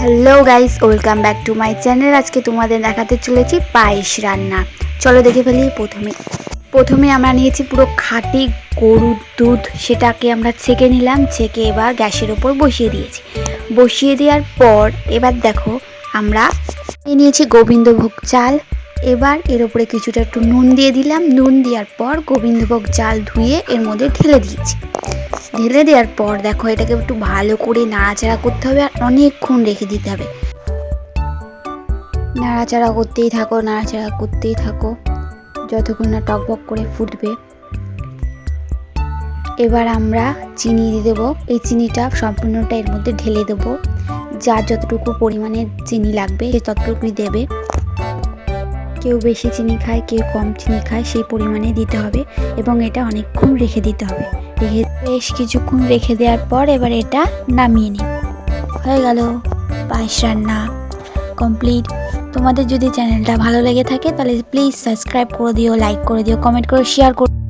Hello guys, welcome back to my channel. আজকে তোমাদের দেখাতে চলেছি পায়েস রান্না। চলো দেখে ফেলি। প্রথমে আমরা নিয়েছি পুরো খাঁটি গরুর দুধ, সেটাকে আমরা ছেঁকে নিলাম। ছেঁকে এবার গ্যাসের ওপর বসিয়ে দিয়েছি। বসিয়ে দেওয়ার পর এবার দেখো আমরা নিয়েছি গোবিন্দভোগ চাল। এবার এর উপরে কিছুটা একটু নুন দিয়ে দিলাম। নুন দেওয়ার পর গোবিন্দভোগ চাল ধুয়ে এর মধ্যে ঢেলে দিয়েছি। ঢেলে দেওয়ার পর দেখো এটাকে একটু ভালো করে নাড়াচাড়া করতে হবে, আর অনেকক্ষণ রেখে দিতে হবে। নাড়াচাড়া করতেই থাকো যতক্ষণ না টকবক করে ফুটবে। এবার আমরা চিনি দিয়ে দেবো। এই চিনিটা সম্পূর্ণটা এর মধ্যে ঢেলে দেবো। যার যতটুকু পরিমাণে চিনি লাগবে সে ততটুকুই দেবে। কেউ বেশি চিনি খায়, কেউ কম চিনি খায়, সেই পরিমাণে দিতে হবে। এবং এটা অনেকক্ষণ রেখে দিতে হবে। বেশ কিছুক্ষণ রেখে দেওয়ার পর এবার এটা নামিয়ে নিই। হয়ে গেল পায়েস রান্না কমপ্লিট। তোমাদের যদি চ্যানেলটা ভালো লেগে থাকে তাহলে প্লিজ সাবস্ক্রাইব করে দিও, লাইক করে দিও, কমেন্ট করে শেয়ার করো।